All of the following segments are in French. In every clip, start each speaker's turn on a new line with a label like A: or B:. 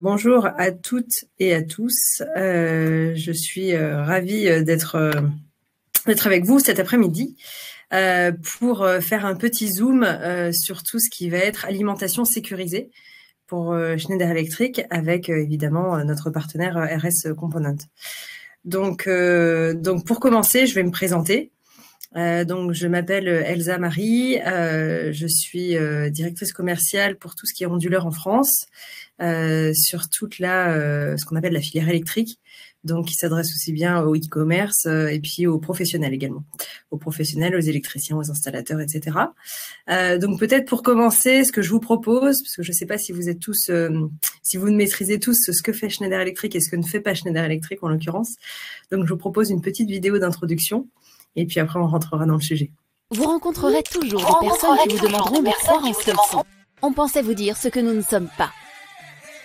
A: Bonjour à toutes et à tous. Je suis ravie d'être avec vous cet après-midi pour faire un petit zoom sur tout ce qui va être alimentation sécurisée pour Schneider Electric avec évidemment notre partenaire RS Component. Donc pour commencer, je vais me présenter. Donc, je m'appelle Elsa Marie, je suis directrice commerciale pour tout ce qui est onduleur en France, sur toute ce qu'on appelle la filière électrique, donc qui s'adresse aussi bien au e-commerce et puis aux professionnels également, aux professionnels, aux électriciens, aux installateurs, etc. Donc peut-être pour commencer, ce que je vous propose, parce que je ne sais pas si vous êtes tous, si vous maîtrisez tous ce que fait Schneider Electric et ce que ne fait pas Schneider Electric en l'occurrence, donc je vous propose une petite vidéo d'introduction. Et puis après, on rentrera dans le sujet.
B: Vous rencontrerez toujours des personnes qui vous demanderont de croire en ce qu'elles sont. On pensait vous dire ce que nous ne sommes pas.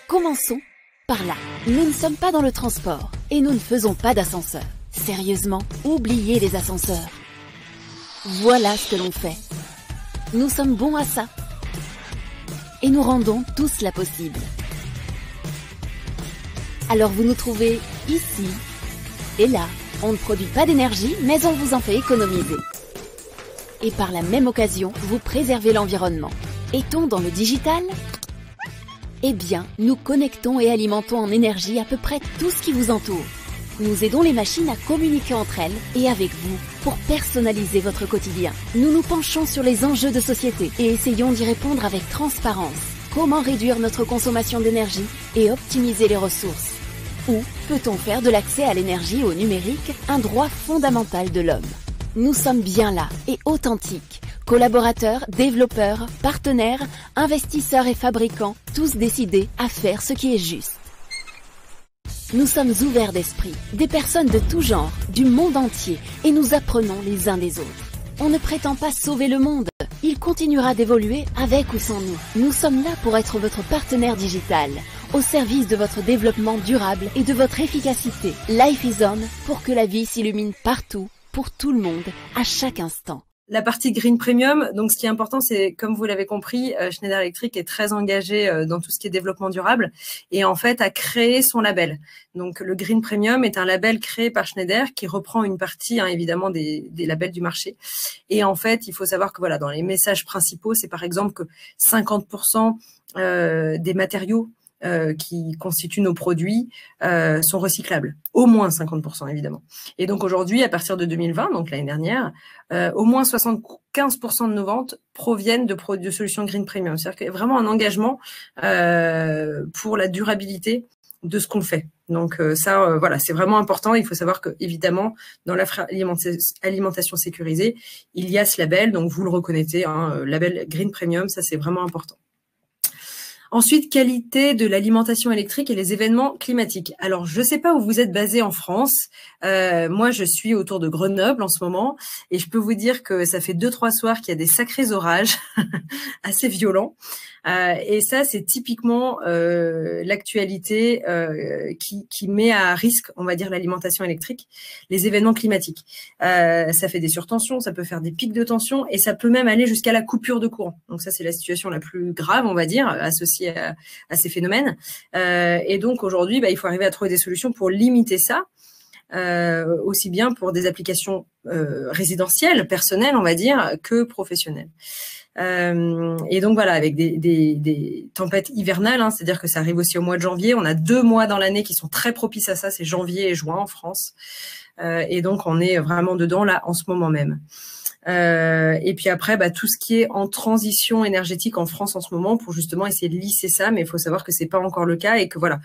B: Commençons par là. Nous ne sommes pas dans le transport et nous ne faisons pas d'ascenseur. Sérieusement, oubliez les ascenseurs. Voilà ce que l'on fait. Nous sommes bons à ça. Et nous rendons tout cela possible. Alors vous nous trouvez ici et là. On ne produit pas d'énergie, mais on vous en fait économiser. Et par la même occasion, vous préservez l'environnement. Est-on dans le digital ? Eh bien, nous connectons et alimentons en énergie à peu près tout ce qui vous entoure. Nous aidons les machines à communiquer entre elles et avec vous pour personnaliser votre quotidien. Nous nous penchons sur les enjeux de société et essayons d'y répondre avec transparence. Comment réduire notre consommation d'énergie et optimiser les ressources ? Ou peut-on faire de l'accès à l'énergie et au numérique un droit fondamental de l'homme ? Nous sommes bien là et authentiques. Collaborateurs, développeurs, partenaires, investisseurs et fabricants, tous décidés à faire ce qui est juste. Nous sommes ouverts d'esprit, des personnes de tout genre, du monde entier, et nous apprenons les uns des autres. On ne prétend pas sauver le monde, il continuera d'évoluer avec ou sans nous. Nous sommes là pour être votre partenaire digital, au service de votre développement durable et de votre efficacité. Life is on, pour que la vie s'illumine partout, pour tout le monde, à chaque instant.
A: La partie Green Premium, donc ce qui est important, c'est, comme vous l'avez compris, Schneider Electric est très engagé dans tout ce qui est développement durable et en fait a créé son label. Donc le Green Premium est un label créé par Schneider qui reprend une partie évidemment des labels du marché. Et en fait, il faut savoir que voilà, dans les messages principaux, c'est par exemple que 50% des matériaux qui constituent nos produits sont recyclables. Au moins 50%, évidemment. Et donc, aujourd'hui, à partir de 2020, donc l'année dernière, au moins 75% de nos ventes proviennent de solutions Green Premium. C'est-à-dire qu'il y a vraiment un engagement pour la durabilité de ce qu'on fait. Donc, voilà, c'est vraiment important. Il faut savoir que, évidemment, dans l'alimentation sécurisée, il y a ce label. Donc, vous le reconnaissez, label Green Premium, ça, c'est vraiment important. Ensuite, qualité de l'alimentation électrique et les événements climatiques. Alors, je ne sais pas où vous êtes basé en France. Moi, je suis autour de Grenoble en ce moment et je peux vous dire que ça fait 2-3 soirs qu'il y a des sacrés orages assez violents. Et ça, c'est typiquement l'actualité qui met à risque, on va dire, l'alimentation électrique, les événements climatiques. Ça fait des surtensions, ça peut faire des pics de tension et ça peut même aller jusqu'à la coupure de courant. Donc ça, c'est la situation la plus grave, on va dire, associée à ces phénomènes. Et donc aujourd'hui, il faut arriver à trouver des solutions pour limiter ça. Aussi bien pour des applications résidentielles, personnelles, on va dire, que professionnelles. Et donc voilà, avec des tempêtes hivernales, c'est-à-dire que ça arrive aussi au mois de janvier. On a 2 mois dans l'année qui sont très propices à ça, c'est janvier et juin en France. Et donc on est vraiment dedans là en ce moment même. Et puis après, tout ce qui est en transition énergétique en France en ce moment pour justement essayer de lisser ça, mais il faut savoir que c'est pas encore le cas et que voilà,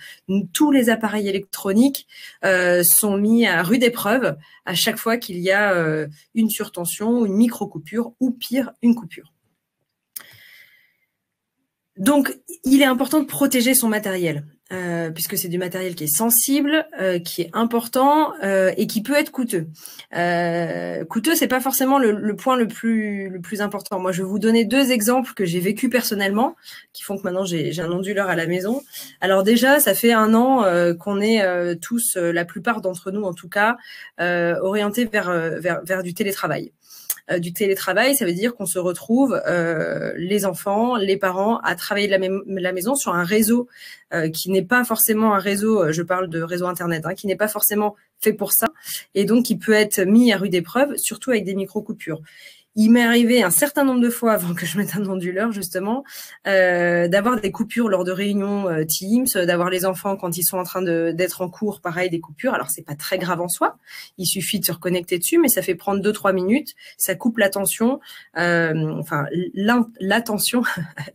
A: tous les appareils électroniques sont mis à rude épreuve à chaque fois qu'il y a une surtension, une micro-coupure ou pire, une coupure. Donc, il est important de protéger son matériel, puisque c'est du matériel qui est sensible, qui est important et qui peut être coûteux. Coûteux, c'est pas forcément le point le plus important. Moi, je vais vous donner 2 exemples que j'ai vécu personnellement, qui font que maintenant j'ai un onduleur à la maison. Alors déjà, ça fait 1 an qu'on est tous, la plupart d'entre nous en tout cas, orientés vers du télétravail. du télétravail, ça veut dire qu'on se retrouve, les enfants, les parents, à travailler de la maison sur un réseau qui n'est pas forcément un réseau, je parle de réseau Internet, qui n'est pas forcément fait pour ça, et donc qui peut être mis à rude épreuve, surtout avec des micro-coupures. Il m'est arrivé un certain nombre de fois, avant que je mette un onduleur justement, d'avoir des coupures lors de réunions Teams, d'avoir les enfants quand ils sont en train d'être en cours, pareil, des coupures. Alors, c'est pas très grave en soi, il suffit de se reconnecter dessus, mais ça fait prendre 2-3 minutes, ça coupe l'attention, l'attention,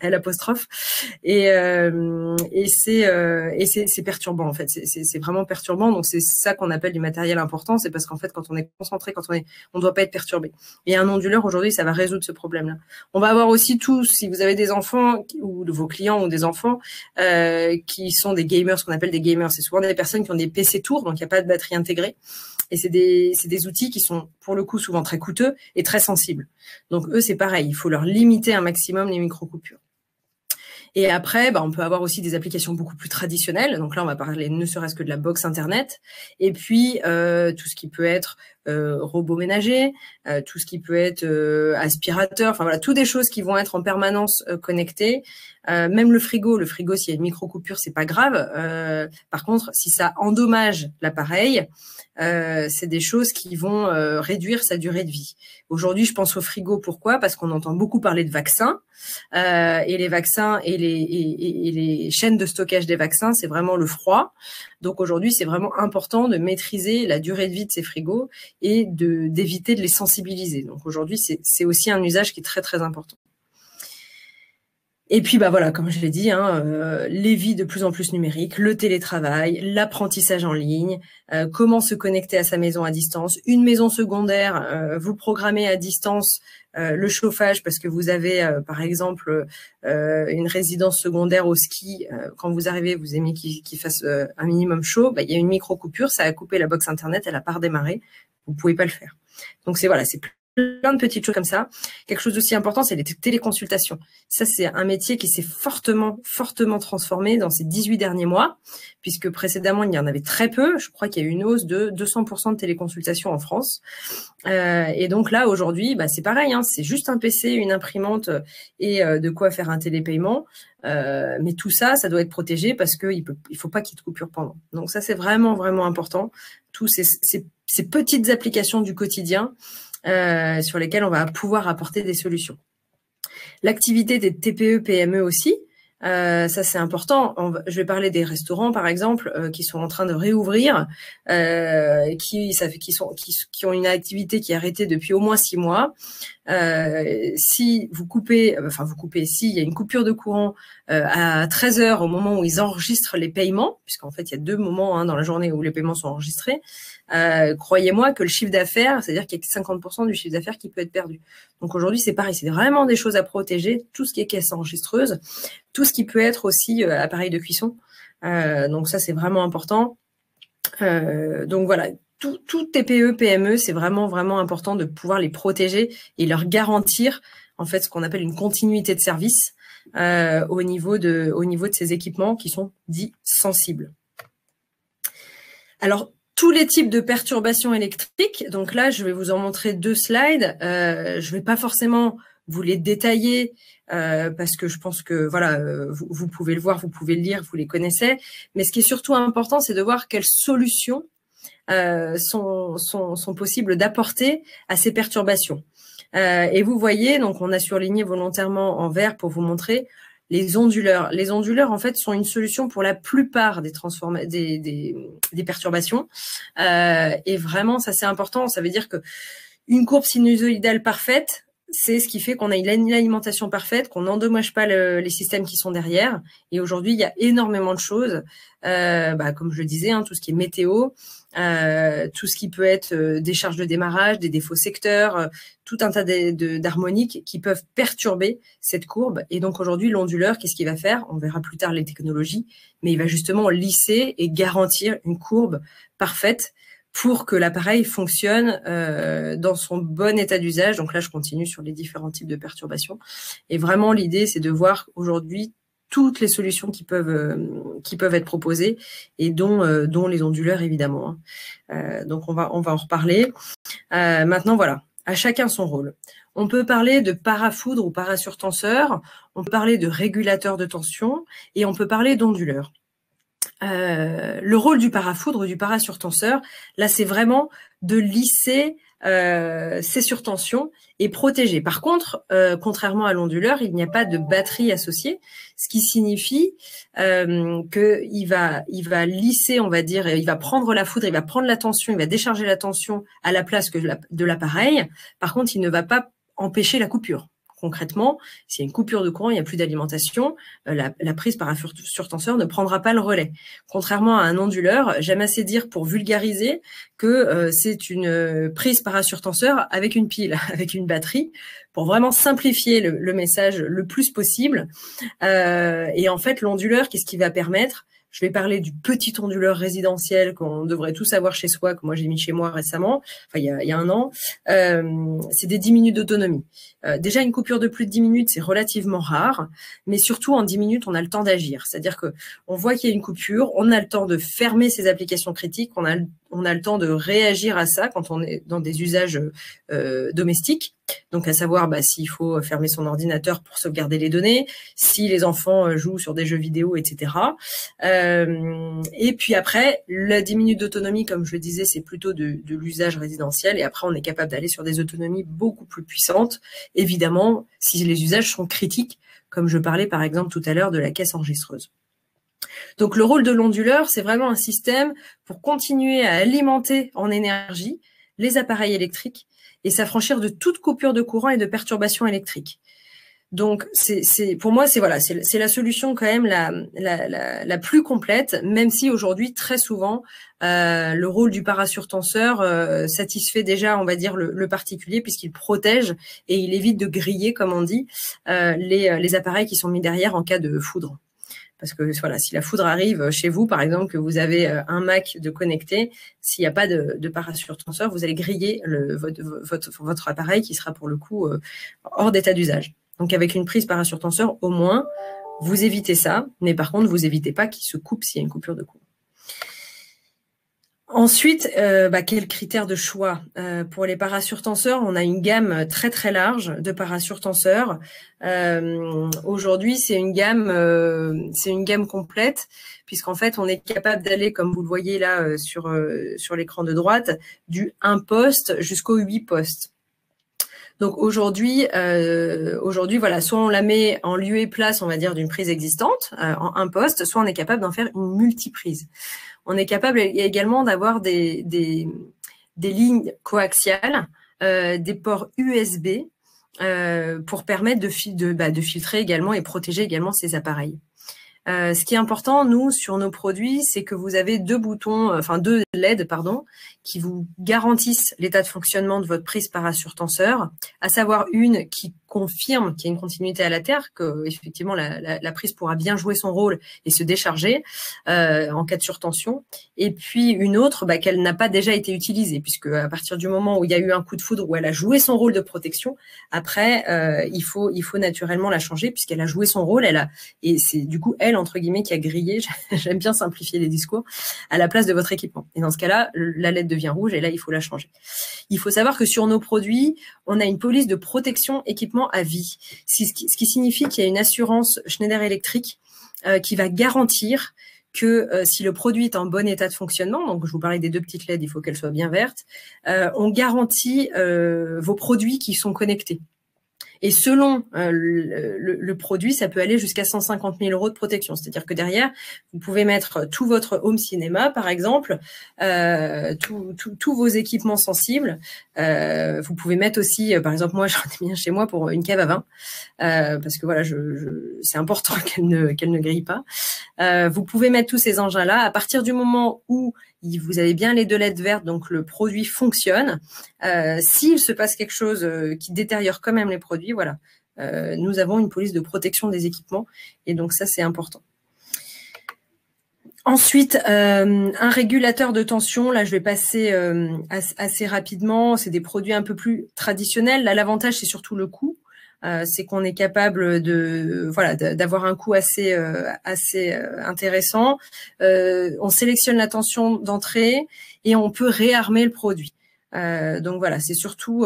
A: l'apostrophe, et c'est perturbant en fait, c'est vraiment perturbant. Donc, c'est ça qu'on appelle du matériel important, c'est parce qu'en fait, quand on est concentré, on doit pas être perturbé. Et un onduleur, aujourd'hui, ça va résoudre ce problème-là. On va avoir aussi tous, si vous avez des enfants ou de vos clients ou des enfants qui sont des gamers, ce qu'on appelle des gamers, c'est souvent des personnes qui ont des PC tours, donc il n'y a pas de batterie intégrée. Et c'est des outils qui sont, pour le coup, souvent très coûteux et très sensibles. Donc eux, c'est pareil, il faut leur limiter un maximum les micro-coupures. Et après, on peut avoir aussi des applications beaucoup plus traditionnelles. Donc là, on va parler ne serait-ce que de la box Internet. Et puis, tout ce qui peut être robot ménager, tout ce qui peut être aspirateur. Enfin voilà, toutes des choses qui vont être en permanence connectées. Même le frigo, s'il y a une micro-coupure, c'est pas grave. Par contre, si ça endommage l'appareil, c'est des choses qui vont réduire sa durée de vie. Aujourd'hui, je pense au frigo. Pourquoi? Parce qu'on entend beaucoup parler de vaccins. Et les vaccins et les chaînes de stockage des vaccins, c'est vraiment le froid. Donc aujourd'hui, c'est vraiment important de maîtriser la durée de vie de ces frigos et d'éviter de les sensibiliser. Donc aujourd'hui, c'est aussi un usage qui est très très important. Et puis voilà, comme je l'ai dit, les vies de plus en plus numériques, le télétravail, l'apprentissage en ligne, comment se connecter à sa maison à distance, une maison secondaire, vous programmez à distance le chauffage parce que vous avez par exemple une résidence secondaire au ski, quand vous arrivez, vous aimez qu'il fasse un minimum chaud, il y a une micro-coupure, ça a coupé la box Internet, elle n'a pas redémarré, vous ne pouvez pas le faire. Donc c'est plein de petites choses comme ça. Quelque chose d'aussi important, c'est les téléconsultations. Ça, c'est un métier qui s'est fortement transformé dans ces 18 derniers mois, puisque précédemment, il y en avait très peu. Je crois qu'il y a eu une hausse de 200% de téléconsultations en France. Et donc là, aujourd'hui, c'est pareil, c'est juste un PC, une imprimante et de quoi faire un télépaiement. Mais tout ça, ça doit être protégé parce qu'il faut pas qu'il y ait de coupure pendant. Donc ça, c'est vraiment, vraiment important. Tous ces petites applications du quotidien sur lesquelles on va pouvoir apporter des solutions. L'activité des TPE, PME aussi, ça c'est important. Je vais parler des restaurants par exemple qui sont en train de réouvrir, qui ont une activité qui est arrêtée depuis au moins 6 mois. Si vous coupez, s'il y a une coupure de courant à 13h au moment où ils enregistrent les paiements, puisqu'en fait il y a 2 moments dans la journée où les paiements sont enregistrés, croyez-moi que le chiffre d'affaires, c'est-à-dire qu'il y a 50% du chiffre d'affaires qui peut être perdu. Donc aujourd'hui c'est pareil, c'est vraiment des choses à protéger, tout ce qui est caisse enregistreuse, tout ce qui peut être aussi appareil de cuisson. Donc ça c'est vraiment important. Donc voilà. Tout TPE, PME, c'est vraiment, vraiment important de pouvoir les protéger et leur garantir, en fait, ce qu'on appelle une continuité de service au niveau de ces équipements qui sont dits sensibles. Alors, tous les types de perturbations électriques, donc là, je vais vous en montrer 2 slides. Je vais pas forcément vous les détailler parce que je pense que voilà, vous pouvez le voir, vous pouvez le lire, vous les connaissez. Mais ce qui est surtout important, c'est de voir quelles solutions sont possibles d'apporter à ces perturbations. Et vous voyez, donc on a surligné volontairement en vert pour vous montrer les onduleurs. Les onduleurs, en fait, sont une solution pour la plupart des perturbations. Et vraiment, ça c'est important. Ça veut dire que une courbe sinusoïdale parfaite, c'est ce qui fait qu'on a une alimentation parfaite, qu'on n'endommage pas les systèmes qui sont derrière. Et aujourd'hui, il y a énormément de choses, comme je le disais, tout ce qui est météo, tout ce qui peut être des charges de démarrage, des défauts secteurs, tout un tas d'harmoniques qui peuvent perturber cette courbe. Et donc aujourd'hui, l'onduleur, qu'est-ce qu'il va faire? On verra plus tard les technologies, mais il va justement lisser et garantir une courbe parfaite pour que l'appareil fonctionne dans son bon état d'usage. Donc là, je continue sur les différents types de perturbations. Et vraiment, l'idée, c'est de voir aujourd'hui toutes les solutions qui peuvent être proposées et dont les onduleurs, évidemment. Donc, on va en reparler. Maintenant, voilà. à chacun son rôle. On peut parler de parafoudre ou parasurtenseur, on peut parler de régulateur de tension et on peut parler d'onduleur. Le rôle du parafoudre ou du parasurtenseur, là, c'est vraiment de lisser ces surtensions et protéger. Par contre, contrairement à l'onduleur, il n'y a pas de batterie associée, ce qui signifie qu'il va lisser, on va dire, il va prendre la foudre, il va prendre la tension, il va décharger la tension à la place de l'appareil. Par contre, il ne va pas empêcher la coupure. Concrètement, s'il y a une coupure de courant, il n'y a plus d'alimentation, la prise par un surtenseur ne prendra pas le relais. Contrairement à un onduleur, j'aime assez dire pour vulgariser que c'est une prise par un surtenseur avec une pile, avec une batterie, pour vraiment simplifier le message le plus possible. Et en fait, l'onduleur, qu'est-ce qui va permettre ? Je vais parler du petit onduleur résidentiel qu'on devrait tous avoir chez soi, que moi j'ai mis chez moi récemment, enfin il y a un an. C'est des 10 minutes d'autonomie. Déjà, une coupure de plus de 10 minutes, c'est relativement rare, mais surtout en 10 minutes, on a le temps d'agir. C'est-à-dire que on voit qu'il y a une coupure, on a le temps de fermer ses applications critiques, on a le temps de réagir à ça quand on est dans des usages domestiques. Donc, à savoir s'il faut fermer son ordinateur pour sauvegarder les données, si les enfants jouent sur des jeux vidéo, etc. Et puis après, la 10 minutes d'autonomie, comme je le disais, c'est plutôt de l'usage résidentiel. Et après, on est capable d'aller sur des autonomies beaucoup plus puissantes, évidemment, si les usages sont critiques, comme je parlais par exemple tout à l'heure de la caisse enregistreuse. Donc, le rôle de l'onduleur, c'est vraiment un système pour continuer à alimenter en énergie les appareils électriques et s'affranchir de toute coupure de courant et de perturbation électrique. Donc, pour moi, c'est la solution quand même la plus complète, même si aujourd'hui, très souvent, le rôle du parasurtenseur satisfait déjà, on va dire, le particulier, puisqu'il protège et il évite de griller, comme on dit, les appareils qui sont mis derrière en cas de foudre. Parce que voilà, si la foudre arrive chez vous, par exemple, que vous avez un Mac de connecté, s'il n'y a pas de parasurtenseur, vous allez griller votre appareil qui sera pour le coup hors d'état d'usage. Donc avec une prise parasurtenseur, au moins, vous évitez ça, mais par contre, vous évitez pas qu'il se coupe s'il y a une coupure de courant. Ensuite, quels critères de choix pour les parasurtenseurs? On a une gamme très très large de parasurtenseurs. Aujourd'hui, c'est une gamme complète, puisqu'en fait, on est capable d'aller, comme vous le voyez là sur l'écran de droite, du 1 poste jusqu'au 8 postes. Donc aujourd'hui, voilà, soit on la met en lieu et place, on va dire, d'une prise existante en 1 poste, soit on est capable d'en faire une multiprise. On est capable également d'avoir des lignes coaxiales, des ports USB pour permettre de filtrer également et protéger également ces appareils. Ce qui est important, nous, sur nos produits, c'est que vous avez deux LED, qui vous garantissent l'état de fonctionnement de votre prise parasurtenseur, à savoir une qui confirme qu'il y a une continuité à la Terre, que effectivement la prise pourra bien jouer son rôle et se décharger en cas de surtension, et puis une autre qu'elle n'a pas déjà été utilisée, puisque à partir du moment où il y a eu un coup de foudre où elle a joué son rôle de protection, après il faut naturellement la changer, puisqu'elle a joué son rôle, et c'est du coup elle entre guillemets qui a grillé, j'aime bien simplifier les discours, à la place de votre équipement. Et dans ce cas-là, la LED devient rouge et là il faut la changer. Il faut savoir que sur nos produits, on a une police de protection équipement à vie, ce qui signifie qu'il y a une assurance Schneider Electric qui va garantir que si le produit est en bon état de fonctionnement, donc je vous parlais des deux petites LED, il faut qu'elles soient bien vertes, on garantit vos produits qui sont connectés. Et selon le produit, ça peut aller jusqu'à 150 000 € de protection. C'est-à-dire que derrière, vous pouvez mettre tout votre home cinéma, par exemple, tous vos équipements sensibles. Vous pouvez mettre aussi, par exemple, moi, j'en ai mis un chez moi pour une cave à vin, parce que voilà, c'est important qu'elle ne grille pas. Vous pouvez mettre tous ces engins-là. À partir du moment où vous avez bien les deux LED vertes, donc le produit fonctionne. S'il se passe quelque chose qui détériore quand même les produits, voilà, nous avons une police de protection des équipements et donc ça c'est important. Ensuite, un régulateur de tension, là je vais passer assez rapidement, c'est des produits un peu plus traditionnels. Là l'avantage c'est surtout le coût. C'est qu'on est capable d'avoir un coût assez intéressant. On sélectionne la tension d'entrée et on peut réarmer le produit. Donc voilà, c'est surtout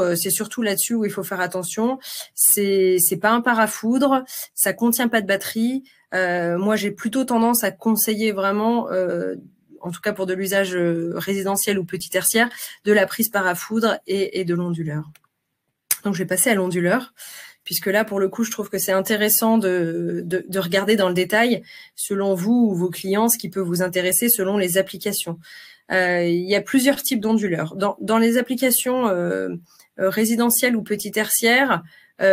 A: là-dessus où il faut faire attention. C'est pas un parafoudre, ça contient pas de batterie. Moi, j'ai plutôt tendance à conseiller vraiment, en tout cas pour de l'usage résidentiel ou petit tertiaire, de la prise parafoudre et de l'onduleur. Donc je vais passer à l'onduleur, puisque là, pour le coup, je trouve que c'est intéressant de regarder dans le détail, selon vous ou vos clients, ce qui peut vous intéresser selon les applications. Il y a plusieurs types d'onduleurs. Dans les applications résidentielles ou petit tertiaires,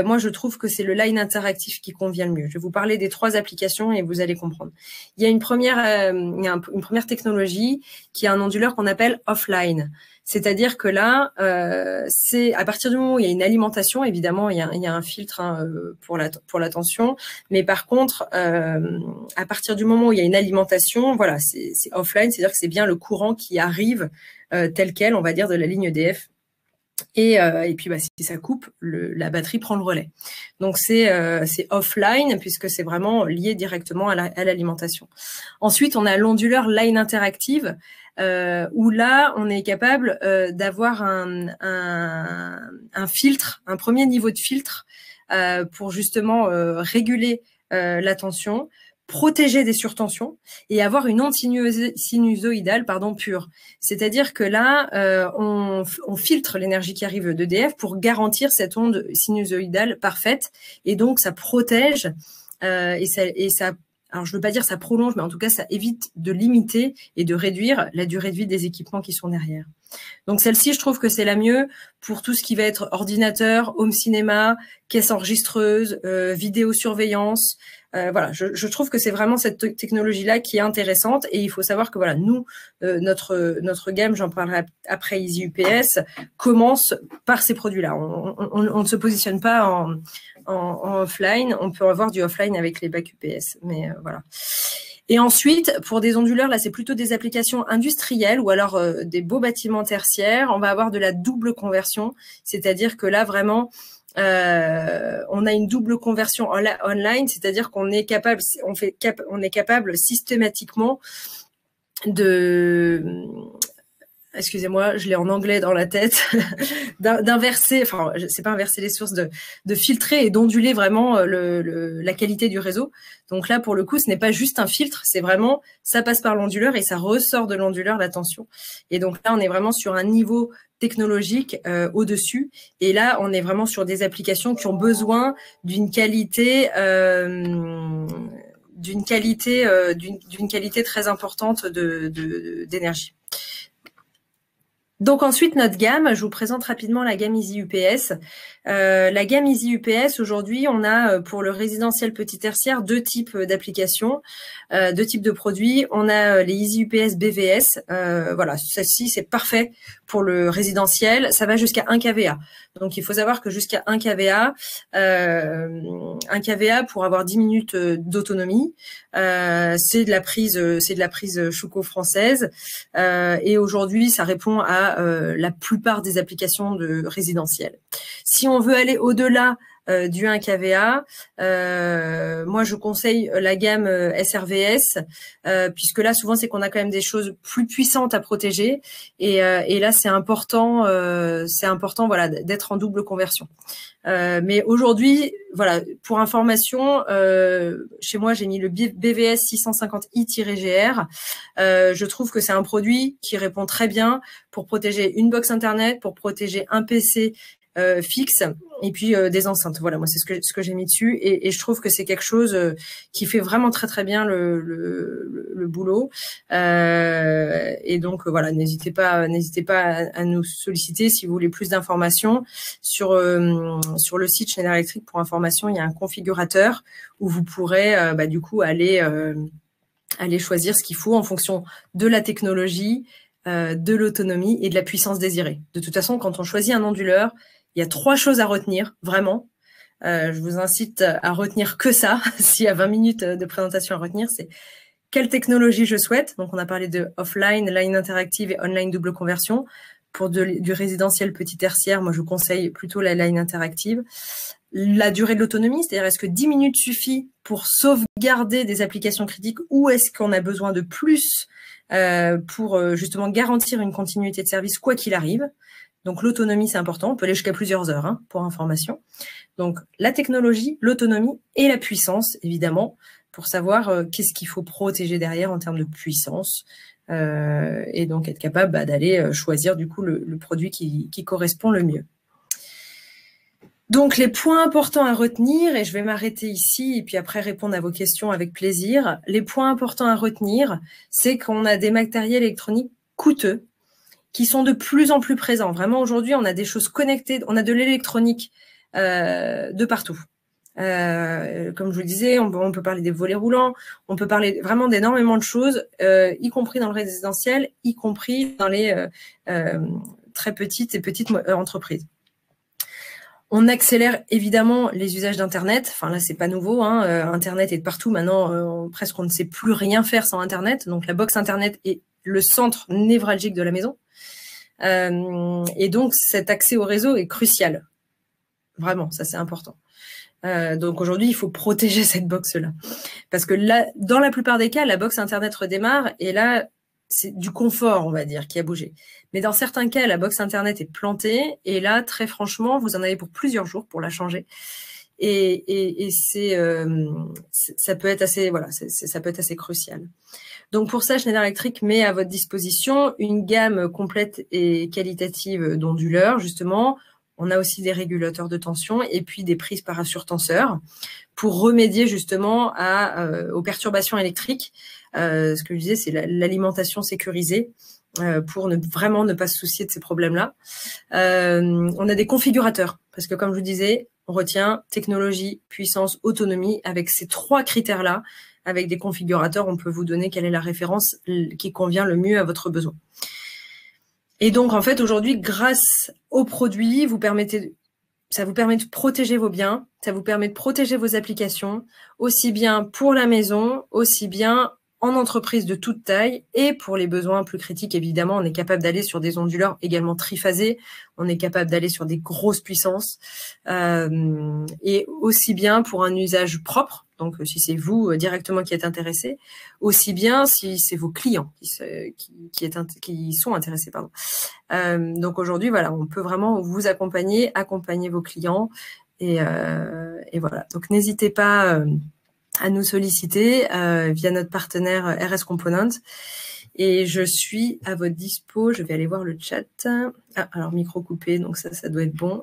A: moi, je trouve que c'est le line interactif qui convient le mieux. Je vais vous parler des 3 applications et vous allez comprendre. Il y a une première technologie qui est un onduleur qu'on appelle offline. C'est-à-dire que là, c'est à partir du moment où il y a une alimentation, évidemment, il y a un filtre pour la tension, mais par contre, à partir du moment où il y a une alimentation, voilà, c'est offline, c'est-à-dire que c'est bien le courant qui arrive tel quel, on va dire, de la ligne EDF. Et puis, si ça coupe, la batterie prend le relais. Donc, c'est offline puisque c'est vraiment lié directement à l'alimentation. Ensuite, on a l'onduleur line interactive où là, on est capable d'avoir un filtre, un premier niveau de filtre pour justement réguler la tension, protéger des surtensions et avoir une onde sinusoïdale pure. C'est-à-dire que là, on filtre l'énergie qui arrive d'EDF pour garantir cette onde sinusoïdale parfaite et donc ça protège et ça alors je veux pas dire ça prolonge, mais en tout cas ça évite de limiter et de réduire la durée de vie des équipements qui sont derrière. Donc celle-ci, je trouve que c'est la mieux pour tout ce qui va être ordinateur, home cinéma, caisse enregistreuse, vidéosurveillance. Voilà, je trouve que c'est vraiment cette technologie-là qui est intéressante et il faut savoir que voilà, nous, notre gamme, j'en parlerai après Easy UPS, commence par ces produits-là. On ne se positionne pas en offline, on peut avoir du offline avec les bacs UPS, mais voilà. Et ensuite, pour des onduleurs, là, c'est plutôt des applications industrielles ou alors des beaux bâtiments tertiaires. On va avoir de la double conversion, c'est-à-dire que là, vraiment, on a une double conversion online, c'est-à-dire qu'on est capable, on est capable systématiquement de excusez-moi, je l'ai en anglais dans la tête, d'inverser, enfin, c'est pas inverser les sources, de filtrer et d'onduler vraiment la qualité du réseau. Donc là, pour le coup, ce n'est pas juste un filtre, c'est vraiment, ça passe par l'onduleur et ça ressort de l'onduleur la tension. Et donc là, on est vraiment sur un niveau technologique au-dessus. Et là, on est vraiment sur des applications qui ont besoin d'une qualité très importante d'énergie. Donc ensuite, notre gamme, je vous présente rapidement la gamme Easy UPS. La gamme Easy UPS, aujourd'hui, on a pour le résidentiel petit tertiaire 2 types d'applications, 2 types de produits. On a les Easy UPS BVS. Voilà, celle-ci, c'est parfait pour le résidentiel. Ça va jusqu'à 1 kVA. Donc, il faut savoir que jusqu'à 1 kVA, pour avoir 10 minutes d'autonomie, c'est de la prise Chouco française. Et aujourd'hui, ça répond à la plupart des applications de résidentiel. Si on veut aller au-delà du 1 kVA, moi je conseille la gamme SRVS, puisque là souvent c'est qu'on a quand même des choses plus puissantes à protéger et là c'est important voilà d'être en double conversion. Mais aujourd'hui, voilà, pour information, chez moi j'ai mis le BVS 650i-GR. Je trouve que c'est un produit qui répond très bien pour protéger une box internet, pour protéger un PC fixe et puis des enceintes. Voilà, moi c'est ce que j'ai mis dessus et je trouve que c'est quelque chose qui fait vraiment très très bien le boulot. Et donc voilà, n'hésitez pas à nous solliciter si vous voulez plus d'informations sur le site Schneider Electric. Pour information, il y a un configurateur où vous pourrez du coup aller choisir ce qu'il faut en fonction de la technologie, de l'autonomie et de la puissance désirée. De toute façon, quand on choisit un onduleur, il y a 3 choses à retenir, vraiment. Je vous incite à retenir que ça. S'il y a 20 minutes de présentation à retenir, c'est quelle technologie je souhaite. Donc, on a parlé de offline, line interactive et online double conversion. Pour du résidentiel petit tertiaire, moi, je conseille plutôt la line interactive. La durée de l'autonomie, c'est-à-dire est-ce que 10 minutes suffit pour sauvegarder des applications critiques ou est-ce qu'on a besoin de plus pour justement garantir une continuité de service quoi qu'il arrive. Donc, l'autonomie, c'est important. On peut aller jusqu'à plusieurs heures, hein, pour information. Donc, la technologie, l'autonomie et la puissance, évidemment, pour savoir qu'est-ce qu'il faut protéger derrière en termes de puissance. Et donc, être capable d'aller choisir, du coup, le produit qui correspond le mieux. Donc, les points importants à retenir, et je vais m'arrêter ici et puis après répondre à vos questions avec plaisir. Les points importants à retenir, c'est qu'on a des matériels électroniques coûteux qui sont de plus en plus présents. Vraiment, aujourd'hui, on a des choses connectées, on a de l'électronique de partout. Comme je vous le disais, on peut parler des volets roulants, on peut parler vraiment d'énormément de choses, y compris dans le résidentiel, y compris dans les très petites et petites entreprises. On accélère évidemment les usages d'Internet. Enfin là, c'est pas nouveau, hein. Internet est de partout. Maintenant, presque on ne sait plus rien faire sans Internet. Donc la box Internet est le centre névralgique de la maison. Et donc cet accès au réseau est crucial. Vraiment, ça c'est important. Donc aujourd'hui, il faut protéger cette box-là. Parce que là, dans la plupart des cas, la box Internet redémarre et là, c'est du confort, on va dire, qui a bougé. Mais dans certains cas, la box Internet est plantée et là, très franchement, vous en avez pour plusieurs jours pour la changer. Et ça peut être assez, voilà, ça peut être assez crucial. Donc pour ça, Schneider Electric met à votre disposition une gamme complète et qualitative d'onduleurs, justement. On a aussi des régulateurs de tension et puis des prises parasur-tenseurs pour remédier justement aux perturbations électriques. Ce que je disais, c'est l'alimentation sécurisée pour vraiment ne pas se soucier de ces problèmes-là. On a des configurateurs parce que, comme je vous disais, on retient technologie, puissance, autonomie. Avec ces trois critères-là, avec des configurateurs, on peut vous donner quelle est la référence qui convient le mieux à votre besoin. Et donc, en fait, aujourd'hui, grâce aux produits, ça vous permet de protéger vos biens, ça vous permet de protéger vos applications, aussi bien pour la maison, aussi bien en entreprise de toute taille et pour les besoins plus critiques, évidemment, on est capable d'aller sur des onduleurs également triphasés, on est capable d'aller sur des grosses puissances et aussi bien pour un usage propre, donc si c'est vous directement qui êtes intéressé, aussi bien si c'est vos clients qui sont intéressés. Pardon. Donc aujourd'hui, voilà, on peut vraiment vous accompagner vos clients et voilà. Donc n'hésitez pas à nous solliciter via notre partenaire RS Component. Et je suis à votre dispo. Je vais aller voir le chat. Ah, alors micro coupé, donc ça doit être bon.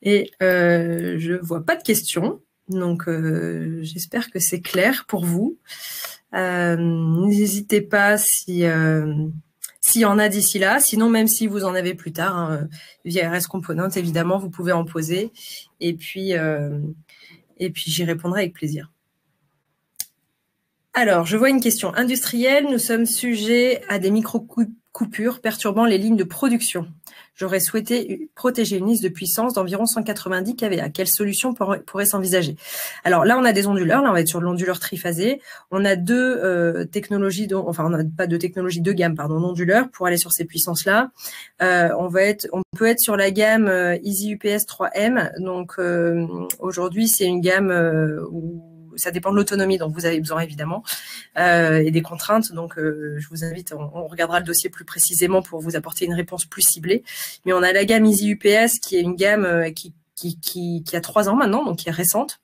A: Et je vois pas de questions. Donc j'espère que c'est clair pour vous. N'hésitez pas s'il y en a d'ici là. Sinon, même si vous en avez plus tard, hein, via RS Component, évidemment, vous pouvez en poser. Et puis j'y répondrai avec plaisir. Alors, je vois une question industrielle. Nous sommes sujets à des micro-coupures perturbant les lignes de production. J'aurais souhaité protéger une liste de puissance d'environ 190 kVA. Quelle solution pourrait s'envisager? Alors là, on a des onduleurs. Là, on va être sur l'onduleur triphasé. On a deux technologies, enfin, on n'a pas de technologie de gamme, pardon, d'onduleurs pour aller sur ces puissances-là. On peut être sur la gamme Easy UPS 3M. Donc aujourd'hui, c'est une gamme où ça dépend de l'autonomie dont vous avez besoin, évidemment, et des contraintes. Donc, je vous invite, on regardera le dossier plus précisément pour vous apporter une réponse plus ciblée. Mais on a la gamme Easy UPS qui est une gamme qui a 3 ans maintenant, donc qui est récente.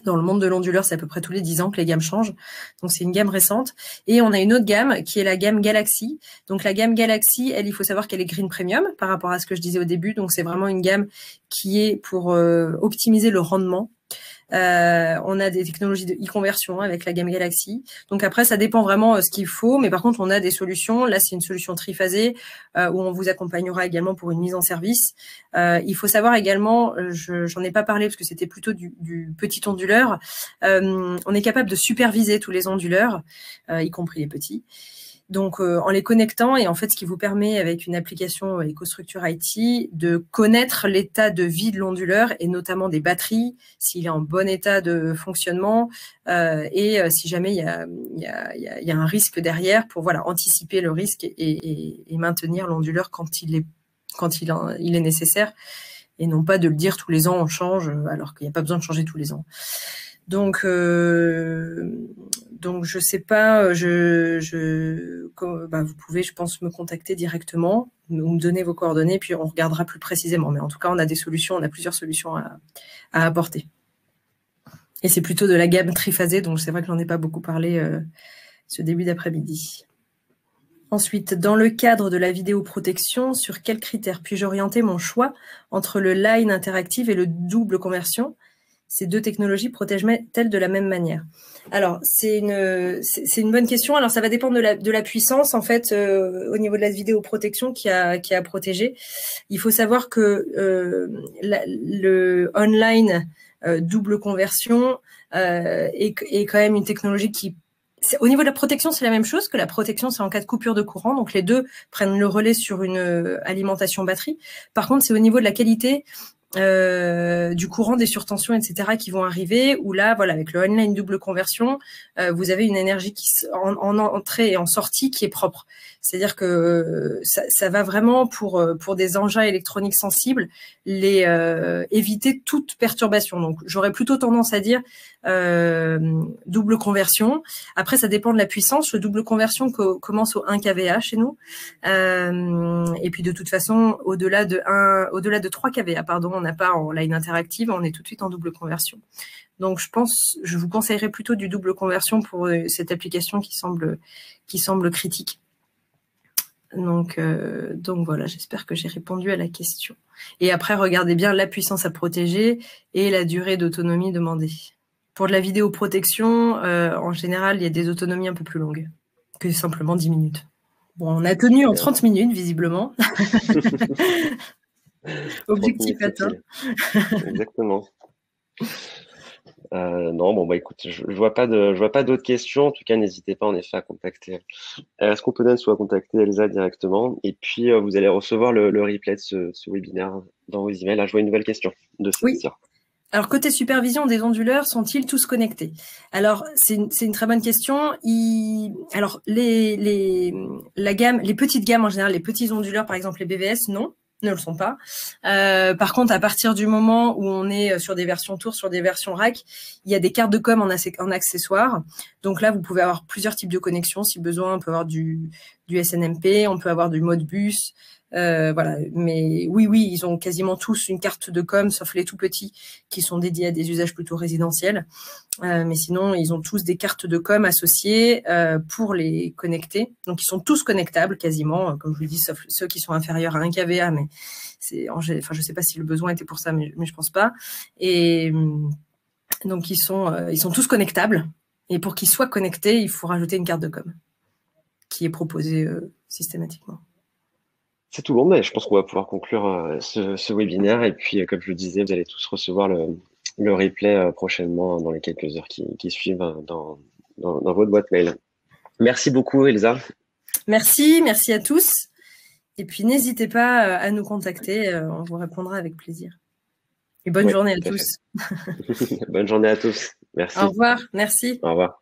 A: Dans le monde de l'onduleur, c'est à peu près tous les 10 ans que les gammes changent. Donc, c'est une gamme récente. Et on a une autre gamme qui est la gamme Galaxy. Donc, la gamme Galaxy, elle, il faut savoir qu'elle est Green Premium par rapport à ce que je disais au début. Donc, c'est vraiment une gamme qui est pour optimiser le rendement. On a des technologies de e-conversion avec la gamme Galaxy. Donc après, ça dépend vraiment ce qu'il faut. Mais par contre, on a des solutions. Là, c'est une solution triphasée où on vous accompagnera également pour une mise en service. Il faut savoir également, j'en ai pas parlé parce que c'était plutôt du petit onduleur. On est capable de superviser tous les onduleurs, y compris les petits. Donc, en les connectant, et en fait, ce qui vous permet, avec une application EcoStruxure IT, de connaître l'état de vie de l'onduleur, et notamment des batteries, s'il est en bon état de fonctionnement, et si jamais il y a un risque derrière, pour voilà anticiper le risque et maintenir l'onduleur quand il est nécessaire, et non pas de le dire tous les ans on change, alors qu'il n'y a pas besoin de changer tous les ans. Donc donc je sais pas, vous pouvez, je pense, me contacter directement ou me donner vos coordonnées, puis on regardera plus précisément. Mais en tout cas, on a des solutions, on a plusieurs solutions à apporter. Et c'est plutôt de la gamme triphasée, donc c'est vrai que j'en ai pas beaucoup parlé ce début d'après-midi. Ensuite, dans le cadre de la vidéoprotection, sur quels critères puis-je orienter mon choix entre le line interactive et le double conversion? Ces deux technologies protègent-elles de la même manière? Alors, c'est une bonne question. Alors, ça va dépendre de la puissance, en fait, au niveau de la vidéoprotection qui a protégé. Il faut savoir que le online double conversion est quand même une technologie qui... Au niveau de la protection, c'est la même chose que la protection, c'est en cas de coupure de courant. Donc, les deux prennent le relais sur une alimentation batterie. Par contre, c'est au niveau de la qualité du courant, des surtensions, etc. qui vont arriver, où là, voilà, avec le online double conversion, vous avez une énergie en entrée et en sortie qui est propre. C'est-à-dire que ça va vraiment pour des engins électroniques sensibles, éviter toute perturbation. Donc, j'aurais plutôt tendance à dire double conversion. Après, ça dépend de la puissance. Le double conversion commence au 1 kVA chez nous. Et puis, de toute façon, au-delà de 3 kVA, pardon, on n'a pas en line interactive, on est tout de suite en double conversion. Donc, je vous conseillerais plutôt du double conversion pour cette application qui semble critique. Donc voilà, j'espère que j'ai répondu à la question. Et après, regardez bien la puissance à protéger et la durée d'autonomie demandée. Pour de la vidéoprotection, en général, il y a des autonomies un peu plus longues que simplement 10 minutes. Bon, on a tenu en 30 minutes, visiblement. Objectif atteint.
C: Exactement. Non, bon, écoute, je vois pas d'autres questions. En tout cas, n'hésitez pas en effet à contacter Rascompodent ou à contacter Elsa directement. Et puis, vous allez recevoir le replay de ce webinaire dans vos emails. Je vois une nouvelle question de Cynthia.
A: Oui. Alors, côté supervision des onduleurs, sont-ils tous connectés? Alors, c'est une très bonne question. Alors, les petites gammes en général, les petits onduleurs, par exemple les BVS, non, ne le sont pas. Par contre, à partir du moment où on est sur des versions Tour, sur des versions rack, il y a des cartes de com en accessoire. Donc là, vous pouvez avoir plusieurs types de connexions. Si besoin, on peut avoir du SNMP, on peut avoir du Modbus. Voilà, mais oui, ils ont quasiment tous une carte de com, sauf les tout petits qui sont dédiés à des usages plutôt résidentiels. Mais sinon, ils ont tous des cartes de com associées pour les connecter. Donc, ils sont tous connectables quasiment, comme je vous le dis, sauf ceux qui sont inférieurs à 1 kVA. Mais je sais pas si le besoin était pour ça, mais je pense pas. Et donc, ils sont tous connectables. Et pour qu'ils soient connectés, il faut rajouter une carte de com qui est proposée systématiquement.
C: C'est tout bon, mais je pense qu'on va pouvoir conclure ce webinaire. Et puis, comme je le disais, vous allez tous recevoir le replay prochainement dans les quelques heures qui suivent dans votre boîte mail. Merci beaucoup, Elsa.
A: Merci à tous. Et puis, n'hésitez pas à nous contacter. On vous répondra avec plaisir. Et bonne journée à tous.
C: Bonne journée à tous. Merci.
A: Au revoir. Merci.
C: Au revoir.